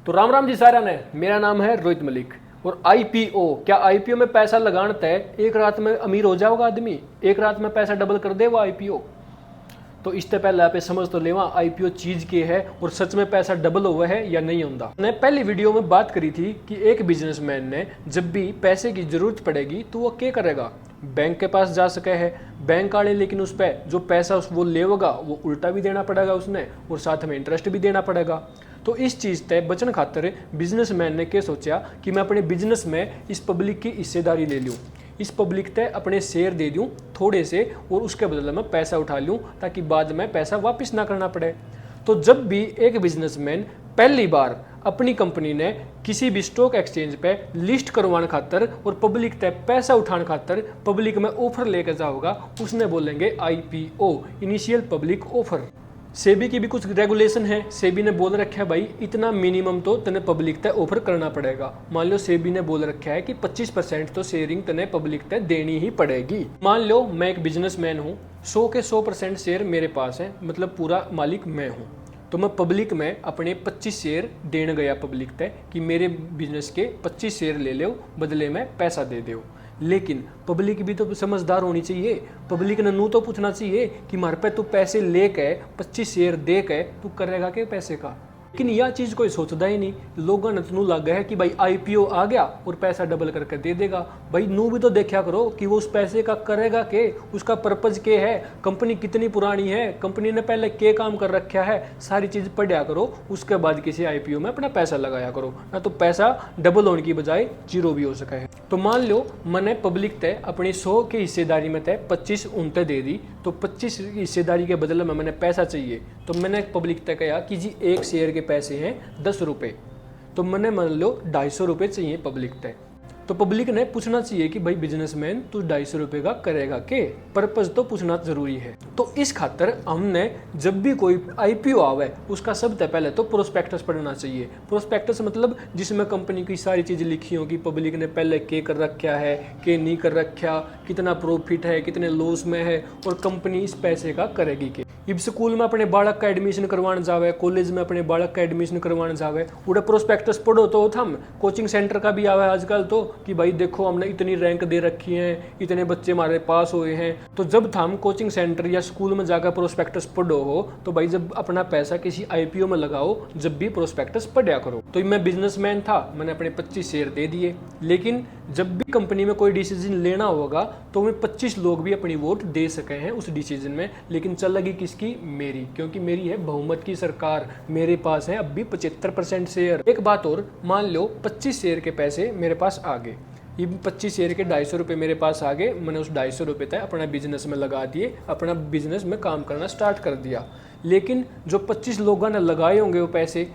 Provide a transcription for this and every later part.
तो राम राम जी सारा ने, मेरा नाम है रोहित मलिक। और आईपीओ, क्या आईपीओ में पैसा लगाना तय एक रात में अमीर हो जाओगा आदमी, एक रात में पैसा डबल कर दे वो आईपीओ। तो इससे पहले आप समझ तो लेवा आईपीओ चीज के है और सच में पैसा डबल हुआ है या नहीं होता। मैंने पहली वीडियो में बात करी थी कि एक बिजनेसमैन ने जब भी पैसे की जरूरत पड़ेगी तो वो क्या करेगा, बैंक के पास जा सके है, बैंक वाले लेकिन उस पर जो पैसा वो लेगा वो उल्टा भी देना पड़ेगा उसने और साथ में इंटरेस्ट भी देना पड़ेगा। तो इस चीज़ तय बचन खातर बिजनेसमैन ने क्या सोचा कि मैं अपने बिजनेस में इस पब्लिक की हिस्सेदारी ले लूँ, इस पब्लिक तय अपने शेयर दे दूँ थोड़े से और उसके बदले में पैसा उठा लूँ ताकि बाद में पैसा वापस ना करना पड़े। तो जब भी एक बिजनेसमैन पहली बार अपनी कंपनी ने किसी भी स्टॉक एक्सचेंज पे लिस्ट करवाने खातर और पब्लिक तय पैसा उठाने खातर पब्लिक में ऑफर लेकर जाओगा, उसने बोलेंगे IPO, initial public offer. SEBI की भी कुछ रेगुलेशन है, सेबी ने बोल रखा है भाई इतना मिनिमम तो तने पब्लिक तय ऑफर करना पड़ेगा। मान लो सेबी ने बोल रखा है कि 25% तो शेयरिंग तने पब्लिक तय देनी ही पड़ेगी। मान लो मैं एक बिजनेसमैन हूँ, 100 के 100% शेयर मेरे पास है, मतलब पूरा मालिक मैं हूँ। तो मैं पब्लिक में अपने 25 शेयर देने गया पब्लिक तय कि मेरे बिजनेस के 25 शेयर ले लो, बदले में पैसा दे दो। लेकिन पब्लिक भी तो समझदार होनी चाहिए, पब्लिक ने नू तो पूछना चाहिए कि मारे पे तू पैसे लेके 25 शेयर दे के तू करेगा के पैसे का। लेकिन यह चीज़ कोई सोचता ही नहीं। लोगों ने तो लगा है कि भाई आईपीओ आ गया और पैसा डबल करके दे देगा। भाई नू भी तो देखा करो कि वो उस पैसे का करेगा के, उसका पर्पज के है, कंपनी कितनी पुरानी है, कंपनी ने पहले के काम कर रखा है, सारी चीज़ पढ़ा करो, उसके बाद किसी आईपीओ में अपना पैसा लगाया करो, ना तो पैसा डबल होने की बजाय जीरो भी हो सका है। तो मान लो मैंने पब्लिक तय अपनी 100 की हिस्सेदारी में तय 25 उन तय दे दी, तो 25 हिस्सेदारी के बदले में मैंने पैसा चाहिए। तो मैंने पब्लिक तय कहा कि जी एक शेयर के पैसे हैं 10 रुपये, तो मैंने मान लो 250 रुपये चाहिए पब्लिक तय। तो पब्लिक ने पूछना चाहिए कि भाई बिजनेसमैन तू 250 रुपये का करेगा के, पर्पज तो पूछना जरूरी है। तो इस खातर हमने जब भी कोई आईपीओ आवे उसका सबसे पहले तो प्रोस्पेक्टस पढ़ना चाहिए। प्रोस्पेक्टस मतलब जिसमें कंपनी की सारी चीज़ लिखी हो कि पब्लिक ने पहले के कर रखा है, के नहीं कर रखा, कितना प्रॉफिट है, कितने लॉस में है और कंपनी इस पैसे का करेगी के। इब स्कूल में अपने बालक का एडमिशन करवाने जावे, कॉलेज में अपने बालक का एडमिशन करवाने जावे, उड़ा प्रोस्पेक्टस पढ़ो तो हम कोचिंग सेंटर का भी आवे आजकल तो कि भाई देखो हमने इतनी रैंक दे रखी है, इतने बच्चे हमारे पास हुए हैं। तो जब हम कोचिंग सेंटर या स्कूल में जाकर प्रोस्पेक्टस पढ़ो हो तो भाई जब अपना पैसा किसी आईपीओ में लगाओ जब भी प्रोस्पेक्टस पढ़ा करो। तो मैं बिजनेसमैन था, मैंने अपने 25 शेयर दे दिए, लेकिन जब भी कंपनी में कोई डिसीजन लेना होगा तो मैं 25 लोग भी अपनी वोट दे सके हैं उस डिसीजन में, लेकिन चलेगी किसकी, मेरी, क्योंकि मेरी है बहुमत की सरकार, मेरे पास है अब भी 75% शेयर। एक बात और, मान लो 25 शेयर के पैसे मेरे पास आ गए, ये 25 शेयर के 250 रुपये मेरे पास आ गए, मैंने उस 250 रुपये तक अपना बिजनेस में लगा दिए, अपना बिजनेस में काम करना स्टार्ट कर दिया। लेकिन जो 25 लोगों ने लगाए होंगे वो पैसे,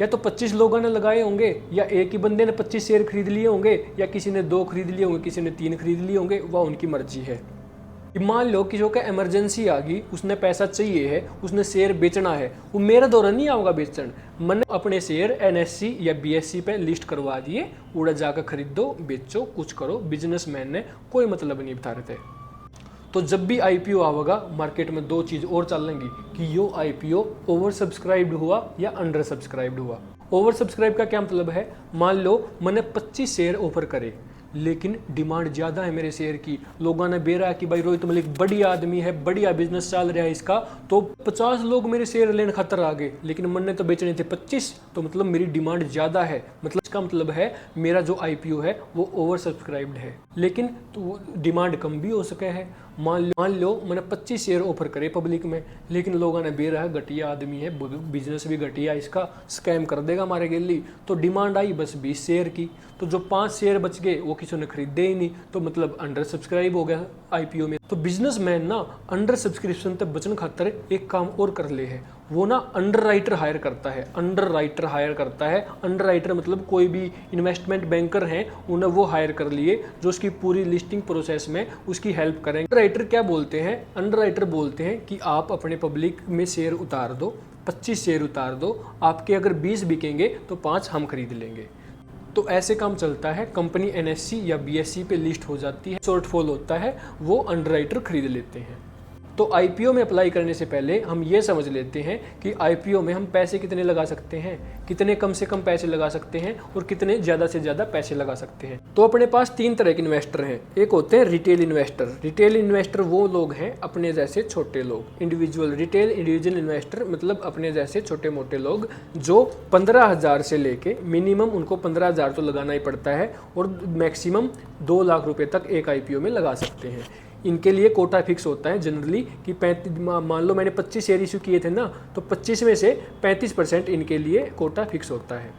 या तो 25 लोगों ने लगाए होंगे या एक ही बंदे ने 25 शेयर खरीद लिए होंगे या किसी ने 2 खरीद लिए होंगे, किसी ने 3 खरीद लिए होंगे, वह उनकी मर्जी है। मान लो कि जो का इमरजेंसी आ गई, उसने पैसा चाहिए है, उसने शेयर बेचना है, वो मेरे दौरान नहीं आऊँगा बेचन, मैंने अपने शेयर एनएससी या बीएससी पे लिस्ट करवा दिए, उड़ा जाकर खरीदो बेचो कुछ करो, बिजनेसमैन ने कोई मतलब नहीं बता रहे थे। तो जब भी आईपीओ आवेगा मार्केट में 2 चीज़ और चलेंगी कि यो आईपीओ ओवर सब्सक्राइब्ड हुआ या अंडर सब्सक्राइब्ड हुआ। ओवर सब्सक्राइब का क्या मतलब है, मान लो मैंने 25 शेयर ऑफर करे लेकिन डिमांड ज़्यादा है मेरे शेयर की, लोगों ने बेरा कि भाई रोहित मलिक बढ़िया आदमी है, बढ़िया बिजनेस चल रहा है इसका, तो 50 लोग मेरे शेयर लेने खातर आ गए, लेकिन मैंने तो बेचने थे 25, तो मतलब मेरी डिमांड ज़्यादा है, मतलब इसका मतलब है मेरा जो आईपीओ है वो ओवर सब्सक्राइब्ड है। लेकिन तो डिमांड कम भी हो सके है। मान लो मैंने 25 शेयर ऑफर करे पब्लिक में, लेकिन लोगों ने बेरा है घटिया आदमी है, बिजनेस भी घटिया, इसका स्कैम कर देगा हमारे गिल्ली, तो डिमांड आई बस 20 शेयर की, तो जो 5 शेयर बच गए वो किसी ने खरीदे ही नहीं, तो मतलब अंडर सब्सक्राइब हो गया आईपीओ में। तो बिजनेसमैन ना अंडर सब्सक्रिप्शन तक बचने खातर एक काम और कर ले है, वो ना अंडरराइटर हायर करता है। अंडरराइटर हायर करता है, अंडरराइटर मतलब कोई भी इन्वेस्टमेंट बैंकर हैं उन्हें वो हायर कर लिए जो उसकी पूरी लिस्टिंग प्रोसेस में उसकी हेल्प करेंगे। अंडरराइटर क्या बोलते हैं, अंडरराइटर बोलते हैं कि आप अपने पब्लिक में शेयर उतार दो, 25 शेयर उतार दो, आपके अगर 20 बिकेंगे तो 5 हम खरीद लेंगे। तो ऐसे काम चलता है, कंपनी एनएससी या बीएससी पे लिस्ट हो जाती है, शॉर्टफॉल होता है, वो अंडरराइटर खरीद लेते हैं। तो आईपीओ में अप्लाई करने से पहले हम ये समझ लेते हैं कि आईपीओ में हम पैसे कितने लगा सकते हैं, कितने कम से कम पैसे लगा सकते हैं और कितने ज़्यादा से ज़्यादा पैसे लगा सकते हैं। तो अपने पास 3 तरह के इन्वेस्टर हैं। एक होते हैं रिटेल इन्वेस्टर। रिटेल इन्वेस्टर वो लोग हैं अपने जैसे छोटे लोग, इंडिविजुअल रिटेल इंडिविजुअल इन्वेस्टर, मतलब अपने जैसे छोटे मोटे लोग जो 15,000 से लेके मिनिमम उनको 15,000 तो लगाना ही पड़ता है और मैक्सिमम 2 लाख रुपए तक एक आईपीओ में लगा सकते हैं। इनके लिए कोटा फिक्स होता है जनरली कि 35, मान लो मैंने 25 शेयर इशू किए थे ना, तो 25 में से 35% इनके लिए कोटा फिक्स होता है।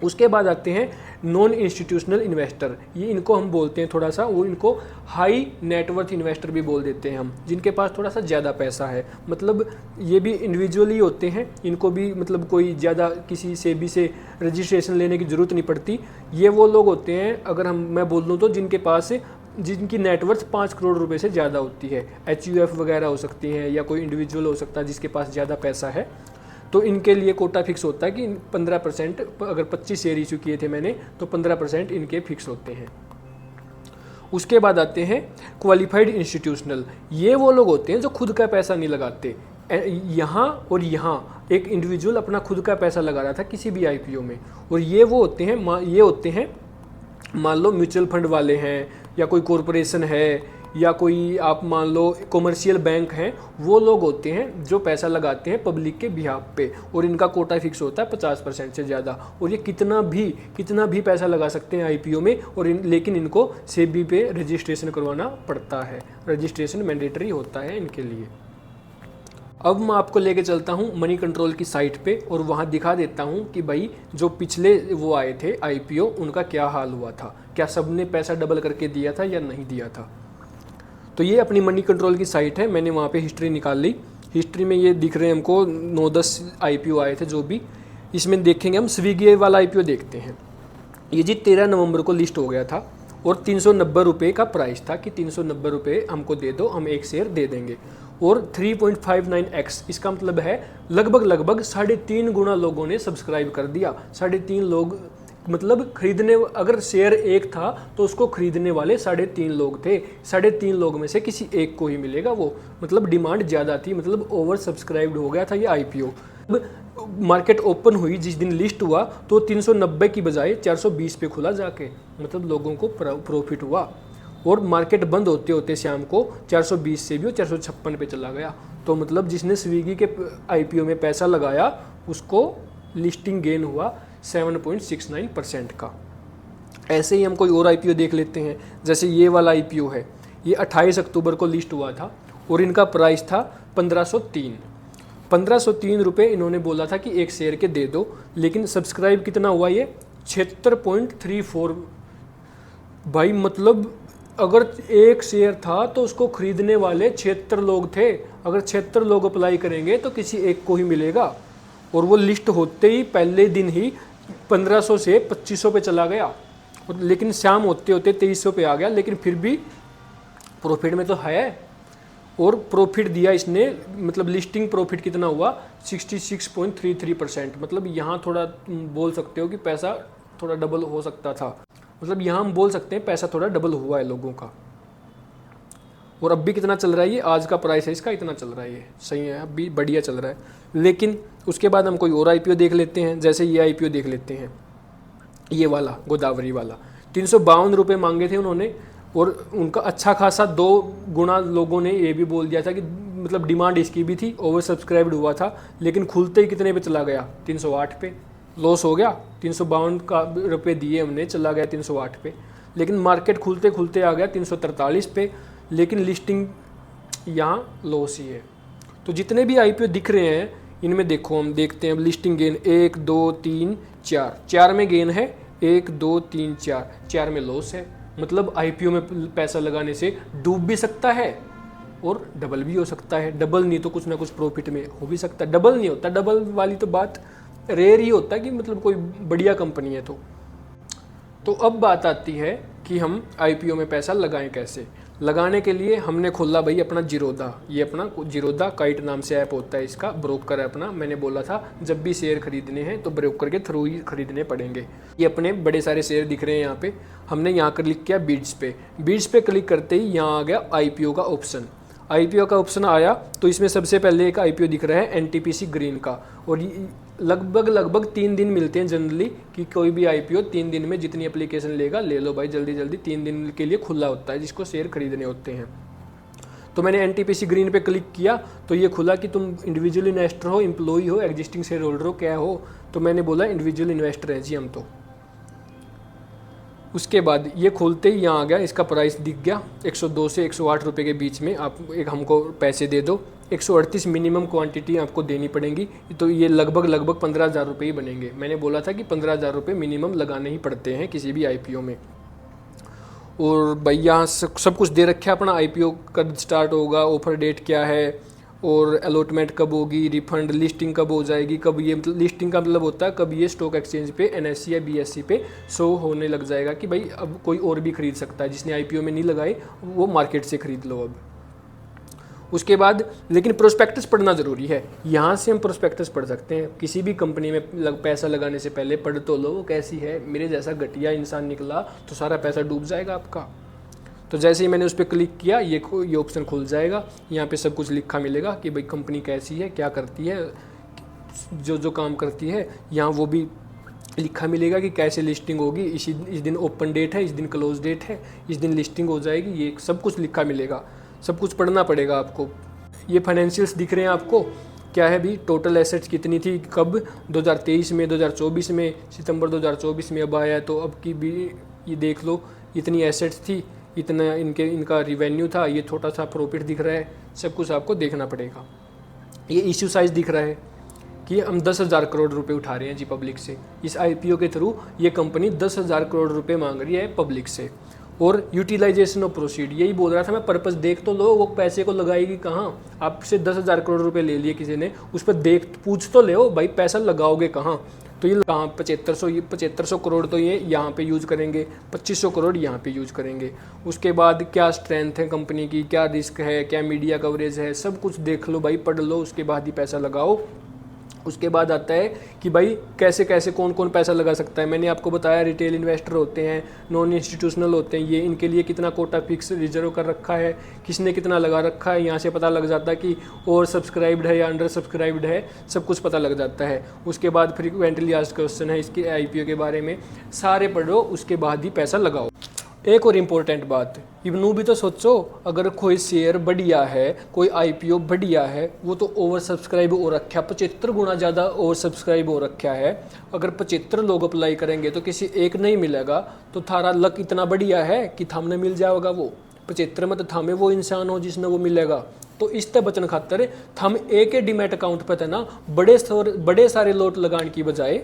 उसके बाद आते हैं नॉन इंस्टीट्यूशनल इन्वेस्टर। ये इनको हम बोलते हैं थोड़ा सा, वो इनको हाई नेटवर्थ इन्वेस्टर भी बोल देते हैं हम, जिनके पास थोड़ा सा ज़्यादा पैसा है। मतलब ये भी इंडिविजुअली होते हैं, इनको भी मतलब कोई ज़्यादा किसी सेबी से रजिस्ट्रेशन लेने की ज़रूरत नहीं पड़ती। ये वो लोग होते हैं, अगर मैं बोल दूँ तो, जिनकी नेटवर्थ 5 करोड़ रुपए से ज़्यादा होती है। HUF वगैरह हो सकती हैं या कोई इंडिविजुअल हो सकता है जिसके पास ज़्यादा पैसा है, तो इनके लिए कोटा फिक्स होता है कि 15%, अगर 25 शेयर इशू किए थे मैंने तो 15% इनके फिक्स होते हैं। उसके बाद आते हैं क्वालिफाइड इंस्टीट्यूशनल। ये वो लोग होते हैं जो खुद का पैसा नहीं लगाते। यहाँ और यहाँ एक इंडिविजुअल अपना खुद का पैसा लगा रहा था किसी भी आईपीओ में, और ये होते हैं मान लो म्यूचुअल फंड वाले हैं या कोई कॉरपोरेशन है या कोई आप मान लो कॉमर्शियल बैंक हैं, वो लोग होते हैं जो पैसा लगाते हैं पब्लिक के बिहाफ पे, और इनका कोटा फिक्स होता है 50% से ज़्यादा, और ये कितना भी पैसा लगा सकते हैं आईपीओ में, और लेकिन इनको सेबी पे रजिस्ट्रेशन करवाना पड़ता है। रजिस्ट्रेशन मैंडेटरी होता है इनके लिए। अब मैं आपको लेके चलता हूँ मनी कंट्रोल की साइट पे और वहाँ दिखा देता हूँ कि भाई जो पिछले वो आए थे आईपीओ, उनका क्या हाल हुआ था, क्या सबने पैसा डबल करके दिया था या नहीं दिया था। तो ये अपनी मनी कंट्रोल की साइट है, मैंने वहाँ पे हिस्ट्री निकाल ली। हिस्ट्री में ये दिख रहे हैं हमको 9-10 आईपीओ आए थे जो भी। इसमें देखेंगे हम स्विगी वाला आईपीओ देखते हैं। ये जी 13 नवंबर को लिस्ट हो गया था और 390 रुपये का प्राइस था कि 390 रुपये हमको दे दो, हम एक शेयर दे देंगे। और 3.59x, इसका मतलब है लगभग 3.5 गुना लोगों ने सब्सक्राइब कर दिया। 3.5 लोग, मतलब खरीदने, अगर शेयर एक था तो उसको खरीदने वाले 3.5 लोग थे। 3.5 लोग में से किसी एक को ही मिलेगा वो, मतलब डिमांड ज़्यादा थी, मतलब ओवर सब्सक्राइब्ड हो गया था ये आईपीओ। मार्केट ओपन हुई जिस दिन लिस्ट हुआ तो 390 की बजाय 420 पे खुला जाके, मतलब लोगों को प्रॉफिट हुआ। और मार्केट बंद होते होते शाम को 420 से भी वो 456 पे चला गया। तो मतलब जिसने स्विगी के आईपीओ में पैसा लगाया उसको लिस्टिंग गेन हुआ 7.69% का। ऐसे ही हम कोई और आईपीओ देख लेते हैं। जैसे ये वाला आईपीओ है, ये 28 अक्टूबर को लिस्ट हुआ था और इनका प्राइस था 1503 रुपये। इन्होंने बोला था कि एक शेयर के दे दो, लेकिन सब्सक्राइब कितना हुआ, ये 76.34। भाई मतलब अगर एक शेयर था तो उसको खरीदने वाले 76 लोग थे। अगर 76 लोग अप्लाई करेंगे तो किसी एक को ही मिलेगा। और वो लिस्ट होते ही पहले दिन ही 1500 से 2500 पे चला गया, लेकिन शाम होते होते 2300 पे आ गया। लेकिन फिर भी प्रॉफिट में तो है, और प्रॉफिट दिया इसने, मतलब लिस्टिंग प्रॉफिट कितना हुआ 66.33%। मतलब यहाँ थोड़ा बोल सकते हो कि पैसा थोड़ा डबल हो सकता था। मतलब यहाँ हम बोल सकते हैं पैसा थोड़ा डबल हुआ है लोगों का। और अब भी कितना चल रहा है ये, आज का प्राइस है इसका इतना चल रहा है, ये सही है, अब भी बढ़िया चल रहा है। लेकिन उसके बाद हम कोई और आईपीओ देख लेते हैं। जैसे ये आईपीओ देख लेते हैं, ये वाला गोदावरी वाला 352 रुपये मांगे थे उन्होंने, और उनका अच्छा खासा 2 गुना लोगों ने ये भी बोल दिया था कि मतलब डिमांड इसकी भी थी, ओवर सब्सक्राइब्ड हुआ था। लेकिन खुलते ही कितने पे चला गया, 308 पे। लॉस हो गया, 352 रुपये दिए हमने, चला गया 308 पे। लेकिन मार्केट खुलते खुलते आ गया 343 पे, लेकिन लिस्टिंग यहाँ लॉस ही है। तो जितने भी आईपीओ दिख रहे हैं इनमें देखो, हम देखते हैं अब लिस्टिंग गेन 1 2 3 4, 4 में गेन है, 1 2 3 4, 4 में लॉस है। मतलब आईपीओ में पैसा लगाने से डूब भी सकता है और डबल भी हो सकता है। डबल नहीं तो कुछ ना कुछ प्रॉफिट में हो भी सकता है। डबल नहीं होता, डबल वाली तो बात रेयर ही होता है कि मतलब कोई बढ़िया कंपनी है तो अब बात आती है कि हम आईपीओ में पैसा लगाएं कैसे। लगाने के लिए हमने खोला भाई अपना जीरोधा। ये अपना जीरोधा काइट नाम से ऐप होता है, इसका ब्रोकर है अपना। मैंने बोला था जब भी शेयर खरीदने हैं तो ब्रोकर के थ्रू ही खरीदने पड़ेंगे। ये अपने बड़े सारे शेयर दिख रहे हैं यहाँ पे। हमने यहाँ क्लिक किया बीड्स पे। बीड्स पे क्लिक करते ही यहाँ आ गया आईपीओ का ऑप्शन। आईपीओ का ऑप्शन आया तो इसमें सबसे पहले एक आईपीओ दिख रहा है एनटीपीसी ग्रीन का, और लगभग 3 दिन मिलते हैं जनरली कि कोई भी आईपीओ 3 दिन में जितनी एप्लीकेशन लेगा ले लो भाई, जल्दी जल्दी 3 दिन के लिए खुला होता है जिसको शेयर खरीदने होते हैं। तो मैंने एनटीपीसी ग्रीन पे क्लिक किया तो ये खुला कि तुम इंडिविजुअल इन्वेस्टर हो, एम्प्लॉई हो, एग्जिस्टिंग शेयर होल्डर हो, क्या हो। तो मैंने बोला इंडिविजुअल इन्वेस्टर हैं जी हम। तो उसके बाद ये खोलते ही यहाँ आ गया, इसका प्राइस दिख गया 102 से 108 रुपये के बीच में आप एक हमको पैसे दे दो। 138 मिनिमम क्वांटिटी आपको देनी पड़ेगी, तो ये लगभग 15,000 रुपये ही बनेंगे। मैंने बोला था कि 15,000 रुपये मिनिमम लगाने ही पड़ते हैं किसी भी आईपीओ में। और भाई यहाँ सब कुछ दे रखा है अपना, आईपीओ कब स्टार्ट होगा, ऑफर डेट क्या है, और अलॉटमेंट कब होगी, रिफंड लिस्टिंग कब हो जाएगी, कब ये लिस्टिंग का मतलब होता है कब ये स्टॉक एक्सचेंज पे एनएससी या बीएससी पे शो होने लग जाएगा कि भाई अब कोई और भी खरीद सकता है, जिसने आईपीओ में नहीं लगाए वो मार्केट से खरीद लो अब। उसके बाद लेकिन प्रोस्पेक्टस पढ़ना ज़रूरी है। यहाँ से हम प्रोस्पेक्टस पढ़ सकते हैं, किसी भी कंपनी में पैसा लगाने से पहले पढ़ तो लो वो कैसी है। मेरे जैसा घटिया इंसान निकला तो सारा पैसा डूब जाएगा आपका। तो जैसे ही मैंने उस पर क्लिक किया ये ऑप्शन खुल जाएगा, यहाँ पे सब कुछ लिखा मिलेगा कि भाई कंपनी कैसी है, क्या करती है, जो काम करती है, यहाँ वो भी लिखा मिलेगा कि कैसे लिस्टिंग होगी, इस दिन ओपन डेट है, इस दिन क्लोज डेट है, इस दिन लिस्टिंग हो जाएगी, ये सब कुछ लिखा मिलेगा। सब कुछ पढ़ना पड़ेगा आपको। ये फाइनेंशियल्स दिख रहे हैं आपको, क्या है भी टोटल एसेट्स कितनी थी, कब 2023 में, 2024 में, सितंबर 2024 में अब आया, तो अब की भी ये देख लो इतनी एसेट्स थी, इतना इनका रिवेन्यू था, ये छोटा सा प्रॉफिट दिख रहा है, सब कुछ आपको देखना पड़ेगा। ये इश्यू साइज़ दिख रहा है कि हम 10,000 करोड़ रुपए उठा रहे हैं जी पब्लिक से। इस आईपीओ के थ्रू ये कंपनी 10,000 करोड़ रुपए मांग रही है पब्लिक से। और यूटिलाइजेशन ऑफ प्रोसीड, यही बोल रहा था मैं, पर्पस देख तो लो, वो पैसे को लगाएगी कहाँ। आपसे 10,000 करोड़ रुपए ले लिए किसी ने, उस पर पूछ तो ले भाई पैसा लगाओगे कहाँ। तो ये कहाँ 7500 करोड़ तो ये यहाँ पे यूज़ करेंगे, 2500 करोड़ यहाँ पे यूज़ करेंगे। उसके बाद क्या स्ट्रेंथ है कंपनी की, क्या रिस्क है, क्या मीडिया कवरेज है, सब कुछ देख लो भाई, पढ़ लो, उसके बाद ही पैसा लगाओ। उसके बाद आता है कि भाई कैसे कैसे कौन कौन पैसा लगा सकता है। मैंने आपको बताया रिटेल इन्वेस्टर होते हैं, नॉन इंस्टीट्यूशनल होते हैं, ये इनके लिए कितना कोटा फिक्स रिजर्व कर रखा है, किसने कितना लगा रखा है, यहाँ से पता लग जाता है कि ओवर सब्सक्राइब्ड है या अंडर सब्सक्राइब्ड है, सब कुछ पता लग जाता है। उसके बाद फ्रीक्वेंटली आस्क्ड क्वेश्चन है इसके आईपीओ के बारे में, सारे पढ़ो, उसके बाद ही पैसा लगाओ। एक और इम्पोर्टेंट बात, इवनू भी तो सोचो, अगर कोई शेयर बढ़िया है, कोई आईपीओ बढ़िया है, वो तो ओवर सब्सक्राइब हो रखा है, 75 गुना ज़्यादा ओवर सब्सक्राइब हो रखा है। अगर 75 लोग अप्लाई करेंगे तो किसी एक नहीं मिलेगा, तो थारा लक इतना बढ़िया है कि थामने मिल जाएगा वो 75 में, तो थामे वो इंसान हो जिसने वो मिलेगा। तो इस तरह बचन खातर थम एक ही डीमैट अकाउंट पर थे ना, बड़े सारे लोट लगाने की बजाय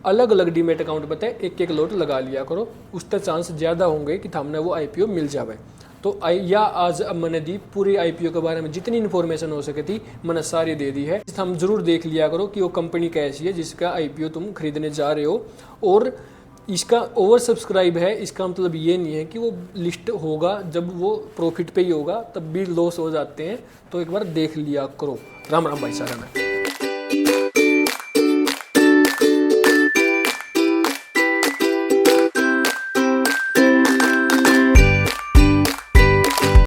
अलग अलग डीमेट अकाउंट बताए एक एक लोट लगा लिया करो, उससे चांस ज़्यादा होंगे कि थामने वो आईपीओ मिल जावे। तो आज अब मैंने दी पूरी आईपीओ के बारे में जितनी इन्फॉर्मेशन हो सके थी मैंने सारी दे दी है। हम जरूर देख लिया करो कि वो कंपनी कैसी है जिसका आईपीओ तुम खरीदने जा रहे हो, और इसका ओवर सब्सक्राइब है, इसका मतलब ये नहीं है कि वो लिस्ट होगा जब वो प्रॉफिट पे ही होगा, तब भी लॉस हो जाते हैं। तो एक बार देख लिया करो। राम राम भाई सारा में।